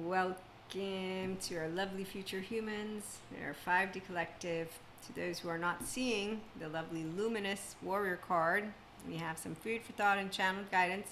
Welcome to our lovely future humans, our 5D collective. To those who are not seeing the lovely Luminous Warrior card, we have some food for thought and channeled guidance.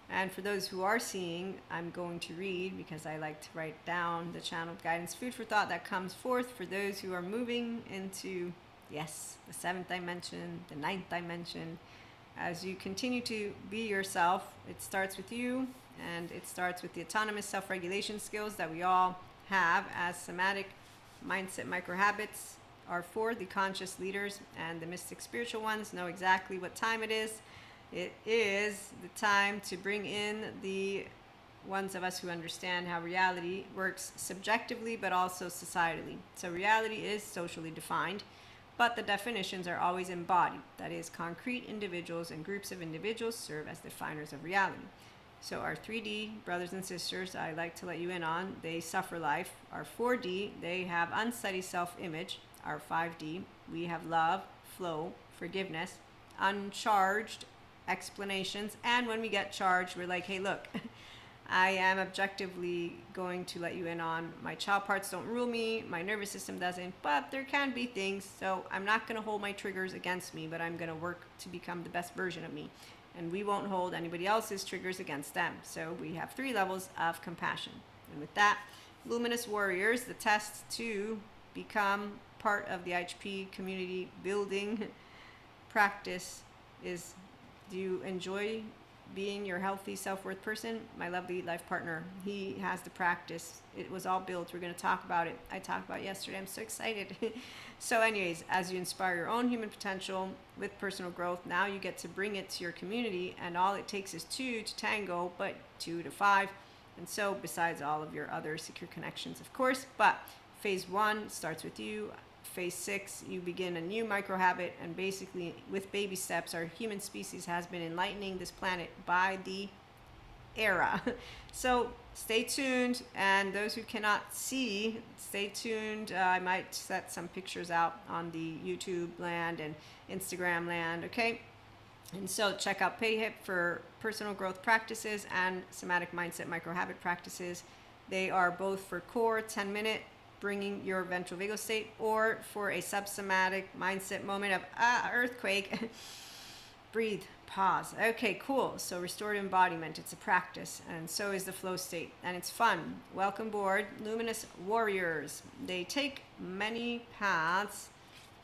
And for those who are seeing, I'm going to read, because I like to write down the channeled guidance, food for thought that comes forth for those who are moving into, yes, the 7th dimension, the 9th dimension. As you continue to be yourself, it starts with you, and it starts with the autonomous self-regulation skills that we all have, as somatic mindset micro-habits are for the conscious leaders, and the mystic spiritual ones know exactly what time it is. It is the time to bring in the ones of us who understand how reality works subjectively but also societally. So reality is socially defined, but the definitions are always embodied. That is, concrete individuals and groups of individuals serve as definers of reality. So our 3D brothers and sisters, I like to let you in on, they suffer life. Our 4D, they have unsteady self-image. Our 5D, we have love, flow, forgiveness, uncharged explanations. And when we get charged, we're like, hey, look, I am objectively going to let you in on my child parts don't rule me, my nervous system doesn't, but there can be things. So I'm not going to hold my triggers against me, but I'm going to work to become the best version of me. And we won't hold anybody else's triggers against them. So we have 3 levels of compassion. And with that, Luminous Warriors, the test to become part of the IHP community building practice is, do you enjoy being your healthy self-worth person? My lovely life partner, he has the practice. It was all built. We're going to talk about it. I talked about it yesterday. I'm so excited. So anyways, as you inspire your own human potential with personal growth, now you get to bring it to your community, and all it takes is 2 to tango, but 2 to 5. And so besides all of your other secure connections, of course, but phase 1 starts with you. Phase 6, you begin a new micro habit, and basically with baby steps, our human species has been enlightening this planet by the era. So stay tuned, and those who cannot see, stay tuned. I might set some pictures out on the YouTube land and Instagram land, okay? And so check out PayHip for personal growth practices and Somatic-Mindset micro habit practices. They are both for core 10-minute bringing your ventral vagal state, or for a subsomatic mindset moment of earthquake. Breathe, pause. Okay, cool. So restorative embodiment, it's a practice, and so is the flow state, and it's fun. Welcome aboard, Luminous Warriors. They take many paths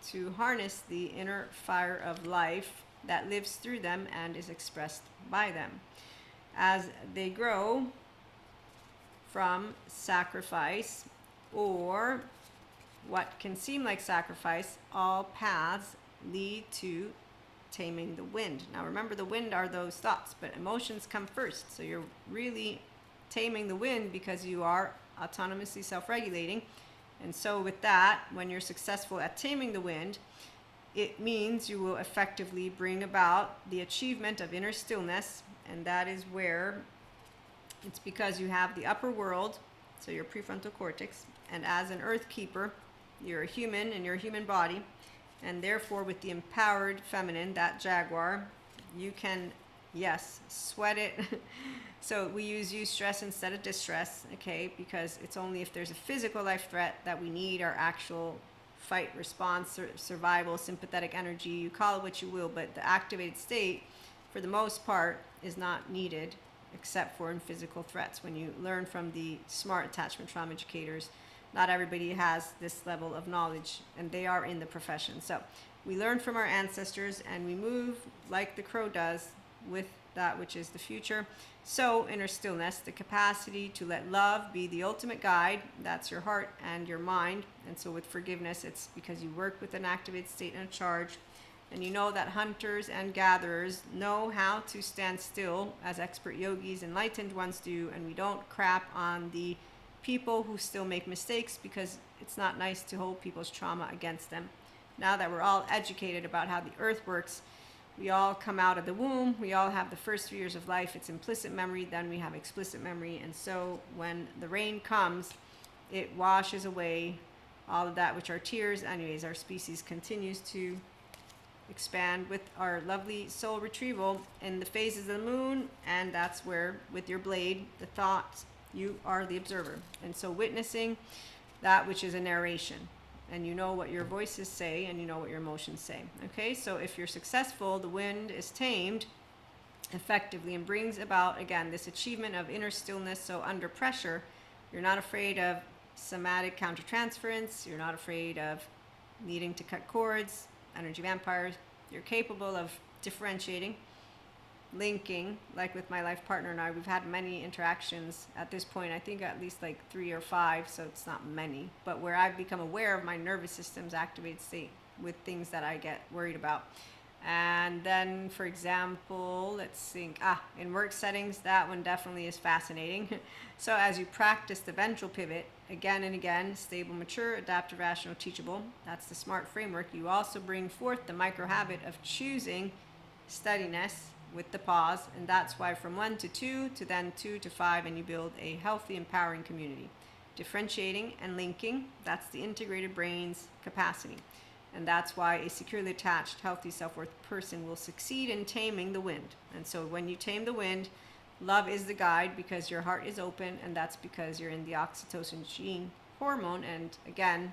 to harness the inner fire of life that lives through them and is expressed by them. As they grow from sacrifice, or what can seem like sacrifice, all paths lead to taming the wind. Now remember, the wind are those thoughts, but emotions come first. So you're really taming the wind because you are autonomously self-regulating. And so with that, when you're successful at taming the wind, it means you will effectively bring about the achievement of inner stillness. And that is where it's because you have the upper world, so your prefrontal cortex, and as an earth keeper, you're a human in your human body, and therefore with the empowered feminine, that jaguar, you can, yes, sweat it. So we use stress instead of distress, okay, because it's only if there's a physical life threat that we need our actual fight, response, survival, sympathetic energy, you call it what you will, but the activated state, for the most part, is not needed except for in physical threats. When you learn from the smart attachment trauma educators, not everybody has this level of knowledge, and they are in the profession. So we learn from our ancestors, and we move like the crow does with that which is the future. So inner stillness, the capacity to let love be the ultimate guide. That's your heart and your mind. And so with forgiveness, it's because you work with an activated state and a charge. And you know that hunters and gatherers know how to stand still, as expert yogis, enlightened ones do, and we don't crap on the people who still make mistakes, because it's not nice to hold people's trauma against them. Now that we're all educated about how the earth works, we all come out of the womb, we all have the first 3 years of life, it's implicit memory, then we have explicit memory, and so when the rain comes, it washes away all of that which are tears. Anyways, our species continues to expand with our lovely soul retrieval in the phases of the moon, and that's where, with your blade, the thoughts You are the observer. And so witnessing that which is a narration. And you know what your voices say, and you know what your emotions say. Okay, so if you're successful, the wind is tamed effectively and brings about, again, this achievement of inner stillness. So under pressure, you're not afraid of somatic countertransference. You're not afraid of needing to cut cords, energy vampires. You're capable of differentiating, linking, like with my life partner and I. We've had many interactions at this point, I think at least like 3 or 5, so it's not many, but where I've become aware of my nervous system's activated state with things that I get worried about. And then, for example, let's think, in work settings, that one definitely is fascinating. So as you practice the ventral pivot again and again, stable, mature, adaptive, rational, teachable, that's the SMART framework, you also bring forth the micro habit of choosing steadiness with the pause, and that's why from 1 to 2 to then 2 to 5, and you build a healthy, empowering community. Differentiating and linking, that's the integrated brain's capacity. And that's why a securely attached, healthy, self-worth person will succeed in taming the wind. And so when you tame the wind, love is the guide because your heart is open, and that's because you're in the oxytocin gene hormone. And again,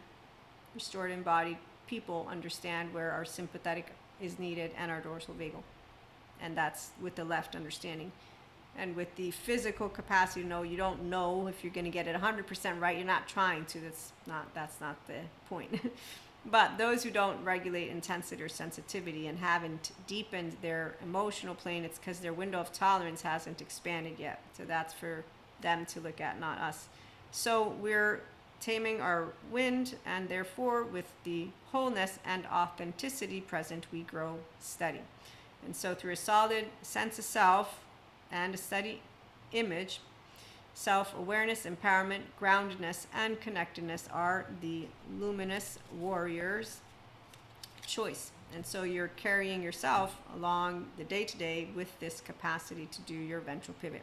restored embodied people understand where our sympathetic is needed and our dorsal vagal. And that's with the left understanding. And with the physical capacity to know, you don't know if you're going to get it 100% right. You're not trying to. That's not the point. But those who don't regulate intensity or sensitivity and haven't deepened their emotional plane, it's because their window of tolerance hasn't expanded yet. So that's for them to look at, not us. So we're taming our wind, and therefore with the wholeness and authenticity present, we grow steady. And so through a solid sense of self and a steady image, self-awareness, empowerment, groundedness, and connectedness are the Luminous Warrior's choice. And so you're carrying yourself along the day-to-day with this capacity to do your ventral pivot.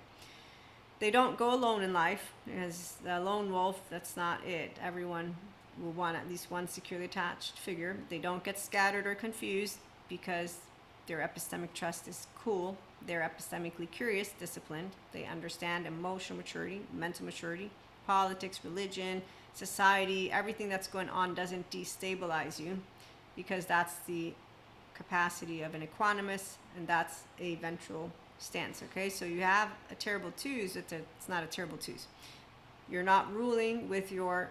They don't go alone in life, because the lone wolf, that's not it. Everyone will want at least one securely attached figure. They don't get scattered or confused because their epistemic trust is cool. They're epistemically curious, disciplined. They understand emotional maturity, mental maturity, politics, religion, society. Everything that's going on doesn't destabilize you, because that's the capacity of an equanimous, and that's a ventral stance. Okay, so you have a terrible twos. It's not a terrible twos. You're not ruling with your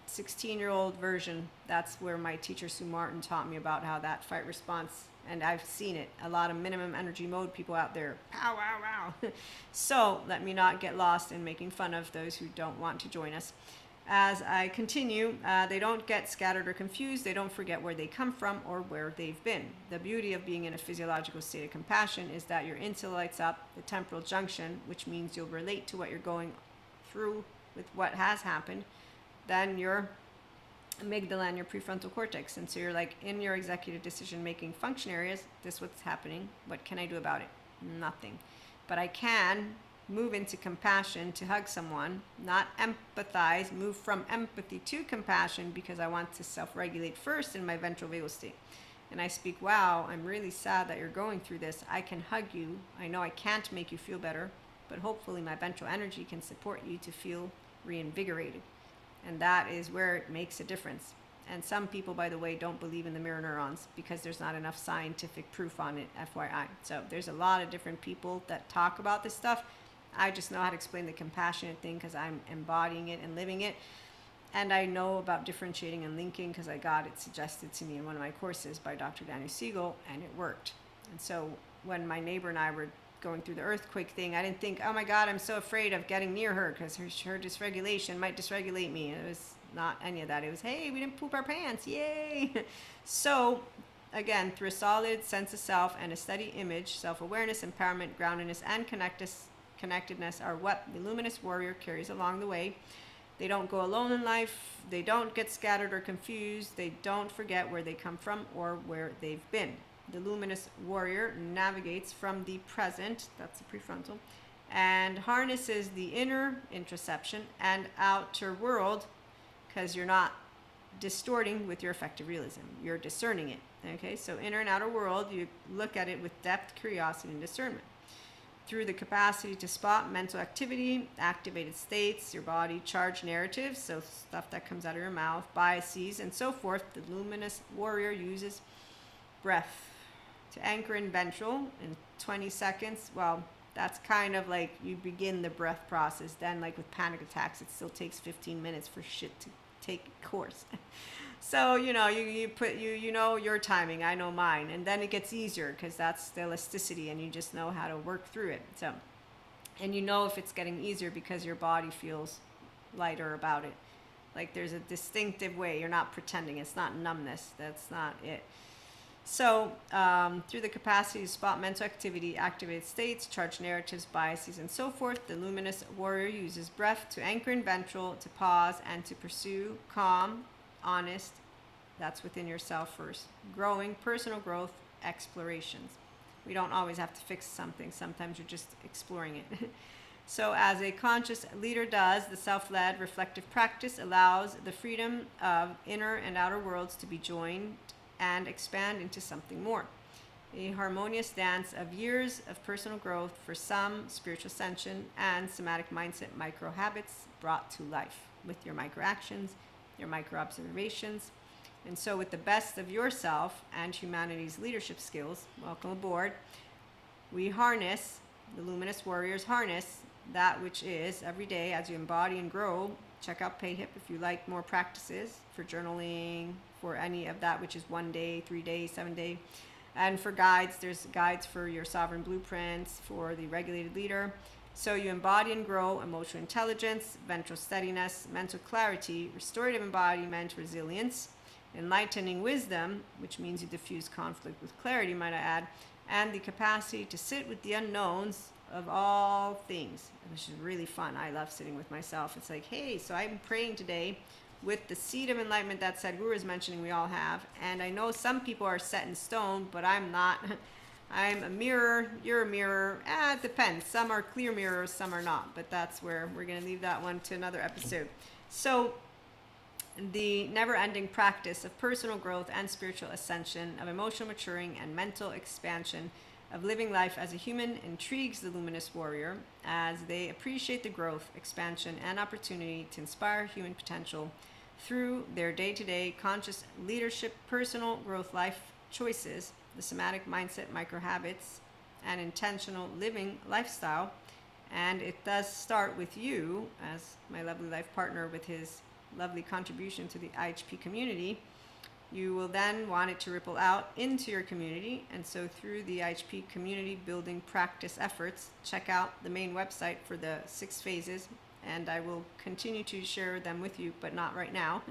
16-year-old version. That's where my teacher Sue Martin taught me about how that fight response, and I've seen it, a lot of minimum energy mode people out there, pow, wow, wow. So let me not get lost in making fun of those who don't want to join us. As I continue, they don't get scattered or confused. They don't forget where they come from or where they've been. The beauty of being in a physiological state of compassion is that your insula lights up the temporal junction, which means you'll relate to what you're going through with what has happened. Then your amygdala and your prefrontal cortex. And so you're like in your executive decision-making function areas. This is what's happening. What can I do about it? Nothing. But I can move into compassion to hug someone, not empathize, move from empathy to compassion, because I want to self-regulate first in my ventral vagal state. And I speak, wow, I'm really sad that you're going through this. I can hug you. I know I can't make you feel better, but hopefully my ventral energy can support you to feel reinvigorated. And that is where it makes a difference. And some people, by the way, don't believe in the mirror neurons because there's not enough scientific proof on it, FYI. So there's a lot of different people that talk about this stuff. I just know how to explain the compassionate thing because I'm embodying it and living it. And I know about differentiating and linking because I got it suggested to me in one of my courses by Dr. Daniel Siegel, and it worked. And so when my neighbor and I were going through the earthquake thing, I didn't think, oh my God, I'm so afraid of getting near her because her dysregulation might dysregulate me. It was not any of that. It was, hey, we didn't poop our pants, yay. So again, through a solid sense of self and a steady image, self-awareness, empowerment, groundedness, and connectedness are what the Luminous Warrior carries along the way. They don't go alone in life. They don't get scattered or confused. They don't forget where they come from or where they've been. The Luminous Warrior navigates from the present, that's the prefrontal, and harnesses the inner introspection and outer world, because you're not distorting with your effective realism. You're discerning it. Okay, so inner and outer world, you look at it with depth, curiosity, and discernment. through the capacity to spot mental activity, activated states, your body, charged narratives, so stuff that comes out of your mouth, biases, and so forth. The Luminous Warrior uses breath to anchor in Ventral in 20 seconds. Well, that's kind of like you begin the breath process. Then, like with panic attacks, it still takes 15 minutes for shit to take course. So, you know, you know your timing, I know mine. And then it gets easier because that's the elasticity and you just know how to work through it. So, and you know if it's getting easier because your body feels lighter about it. Like there's a distinctive way. You're not pretending. It's not numbness. That's not it. So, through the capacity to spot mental activity, activated states, charged narratives, biases, and so forth, the Luminous Warrior uses breath to anchor in Ventral, to pause, and to pursue calm, honest, that's within yourself first, growing, personal growth, explorations. We don't always have to fix something. Sometimes you're just exploring it. So as a conscious leader does, the self-led reflective practice allows the freedom of inner and outer worlds to be joined and expand into something more. A harmonious dance of years of personal growth for some, spiritual ascension, and somatic-mindset micro-habits brought to life with your micro-actions, your micro-observations. And so with the best of yourself and humanity's leadership skills, welcome aboard, we harness, the Luminous Warriors harness that which is every day as you embody and grow. Check out PayHip if you like more practices for journaling, for any of that which is 1 day, 3 days, 7 day. And for guides, there's guides for your sovereign blueprints, for the regulated leader. So you embody and grow emotional intelligence, ventral steadiness, mental clarity, restorative embodiment, resilience, enlightening wisdom, which means you diffuse conflict with clarity, might I add, and the capacity to sit with the unknowns of all things, which is really fun. I love sitting with myself. It's like, hey, so I'm praying today with the seed of enlightenment that Sadhguru is mentioning we all have. And I know some people are set in stone, but I'm not. I'm a mirror, you're a mirror. It depends. Some are clear mirrors, some are not. But that's where we're going to leave that one to another episode. So the never-ending practice of personal growth and spiritual ascension, of emotional maturing and mental expansion, of living life as a human intrigues the Luminous Warrior as they appreciate the growth, expansion, and opportunity to inspire human potential through their day-to-day conscious leadership, personal growth life choices, the somatic-mindset micro-habits, and intentional living lifestyle. And it does start with you, as my lovely life partner with his lovely contribution to the IHP community. You will then want it to ripple out into your community. And so through the IHP community building practice efforts, check out the main website for the 6 phases. And I will continue to share them with you, but not right now.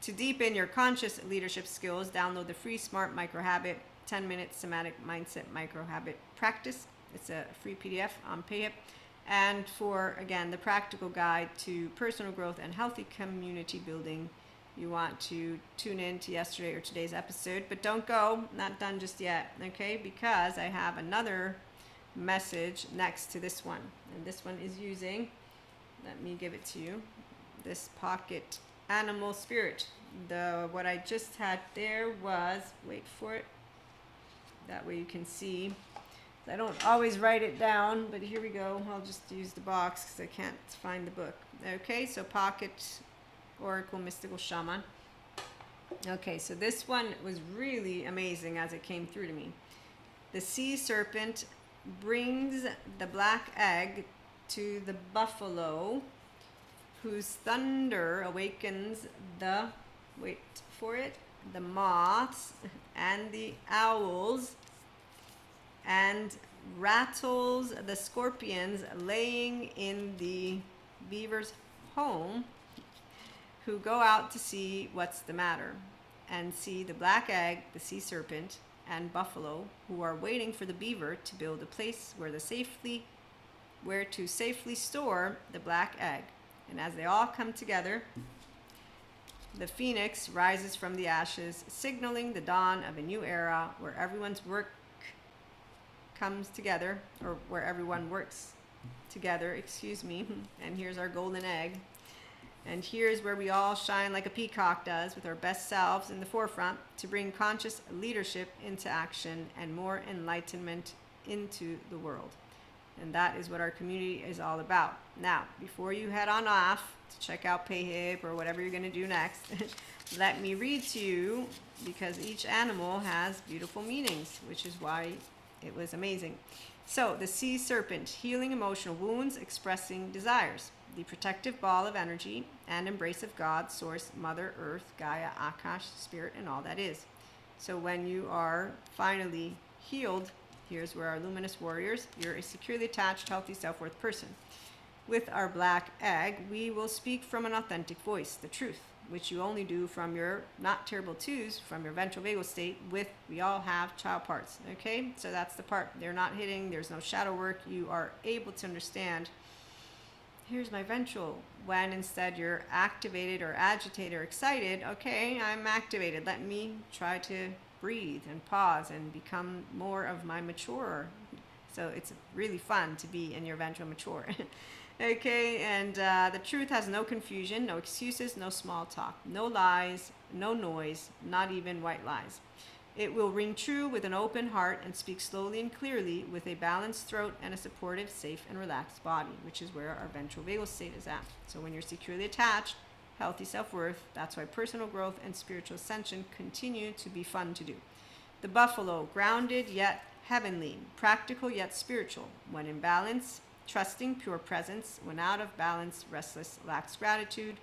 To deepen your conscious leadership skills, download the free Smart Micro Habit 10-minute Somatic Mindset Micro Habit Practice. It's a free PDF on PayHip. And for, again, the practical guide to personal growth and healthy community building, you want to tune in to yesterday or today's episode. But don't go, not done just yet, okay? Because I have another message next to this one. And this one is using, let me give it to you, this pocket animal spirit. What I just had there was, wait for it, that way you can see. I don't always write it down, but here we go. I'll just use the box because I can't find the book. Okay, so Pocket Oracle Mystical Shaman. Okay, so this one was really amazing as it came through to me. The sea serpent brings the black egg to the buffalo, whose thunder awakens the, wait for it, the moths and the owls, and rattles the scorpions laying in the beaver's home, who go out to see what's the matter, and see the black egg, the sea serpent, and buffalo, who are waiting for the beaver to build a place where to safely store the black egg. And as they all come together, the phoenix rises from the ashes, signaling the dawn of a new era where everyone's work comes together, or where everyone works together, and here's our golden egg. And here's where we all shine like a peacock does, with our best selves in the forefront, to bring conscious leadership into action and more enlightenment into the world. And that is what our community is all about. Now, before you head on off to check out PayHip or whatever you're going to do next, let me read to you, because each animal has beautiful meanings, which is why it was amazing. So, the sea serpent, healing emotional wounds, expressing desires. The protective ball of energy and embrace of God, Source, Mother, Earth, Gaia, Akash, Spirit, and all that is. So when you are finally healed, here's where our luminous warriors, you're a securely attached, healthy, self-worth person. With our black egg, we will speak from an authentic voice, the truth, which you only do from your not terrible twos, from your ventral vagal state with, we all have child parts, okay? So that's the part. They're not hitting, there's no shadow work. You are able to understand, here's my ventral, when instead you're activated or agitated or excited, okay, I'm activated. Let me try to breathe and pause and become more of my mature. So it's really fun to be in your ventral mature. Okay, and the truth has no confusion, no excuses, no small talk, no lies, no noise, not even white lies. It will ring true with an open heart and speak slowly and clearly with a balanced throat and a supportive, safe, and relaxed body, which is where our ventral vagal state is at. So when you're securely attached, healthy self-worth, that's why personal growth and spiritual ascension continue to be fun to do. The buffalo, grounded yet heavenly, practical yet spiritual. When in balance, trusting pure presence. When out of balance, restless, lacks gratitude.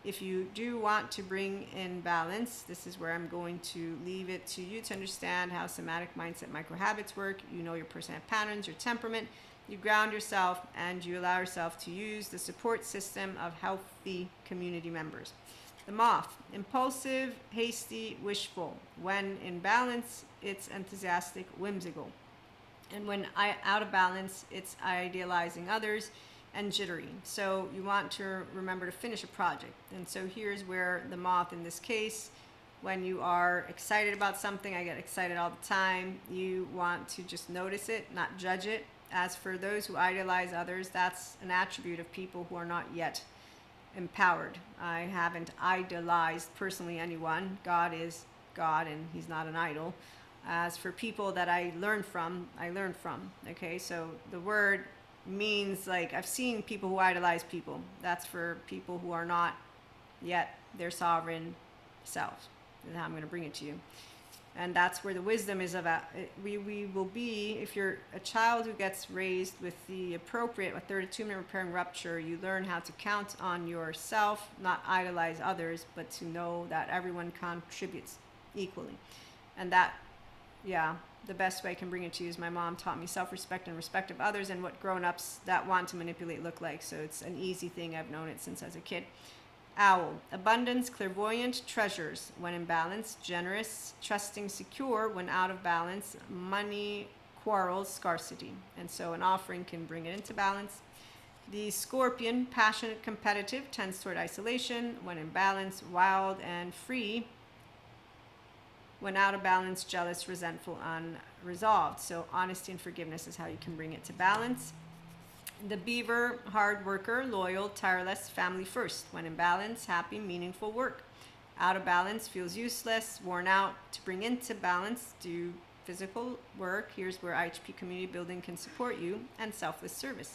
If you do want to bring in balance, this is where I'm going to leave it to you to understand how Somatic-Mindset microhabits work. You know your personality patterns, your temperament. You ground yourself and you allow yourself to use the support system of healthy community members. The moth, impulsive, hasty, wishful. When in balance, it's enthusiastic, whimsical. And when out of balance, it's idealizing others and jittery. So you want to remember to finish a project. And so here's where the moth in this case, when you are excited about something, I get excited all the time, you want to just notice it, not judge it. As for those who idealize others, that's an attribute of people who are not yet empowered. I haven't idolized personally anyone. God is God and he's not an idol. As for people that I learned from. Okay, so the word means, like, I've seen people who idolize people. That's for people who are not yet their sovereign self. That's how I'm going to bring it to you. And that's where the wisdom is about. We will be, if you're a child who gets raised with the appropriate 32-minute repairing rupture, you learn how to count on yourself, not idolize others, but to know that everyone contributes equally. And that, yeah, the best way I can bring it to you is my mom taught me self-respect and respect of others and what grown-ups that want to manipulate look like. So it's an easy thing. I've known it since I was a kid. Owl, abundance, clairvoyant, treasures. When in balance, generous, trusting, secure. When out of balance, money, quarrels, scarcity. And so an offering can bring it into balance. The scorpion, passionate, competitive, tends toward isolation. When in balance, wild and free. When out of balance, jealous, resentful, unresolved. So honesty and forgiveness is how you can bring it to balance. The beaver, hard worker, loyal, tireless, family first. When in balance, happy, meaningful work. Out of balance, feels useless, worn out. To bring into balance, do physical work. Here's where IHP community building can support you, and selfless service.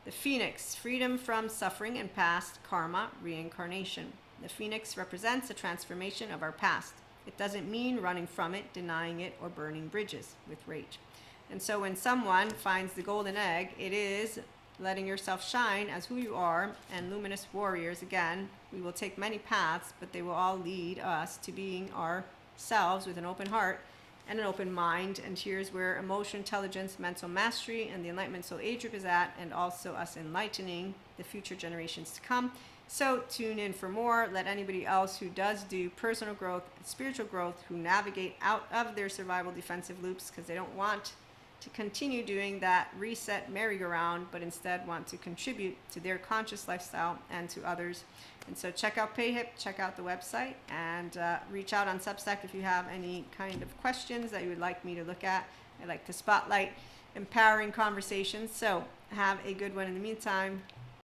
The phoenix, freedom from suffering and past karma, reincarnation. The phoenix represents a transformation of our past. It doesn't mean running from it, denying it, or burning bridges with rage. And so when someone finds the golden egg, it is letting yourself shine as who you are. And luminous warriors, again, we will take many paths, but they will all lead us to being ourselves with an open heart and an open mind. And here's where emotional intelligence, mental mastery, and the enlightenment soul age group is at, and also us enlightening the future generations to come. So tune in for more. Let anybody else who does do personal growth, spiritual growth, who navigate out of their survival defensive loops because they don't want to continue doing that reset merry-go-round, but instead want to contribute to their conscious lifestyle and to others. And so check out PayHip, check out the website, and reach out on Substack if you have any kind of questions that you would like me to look at. I like to spotlight empowering conversations. So have a good one in the meantime.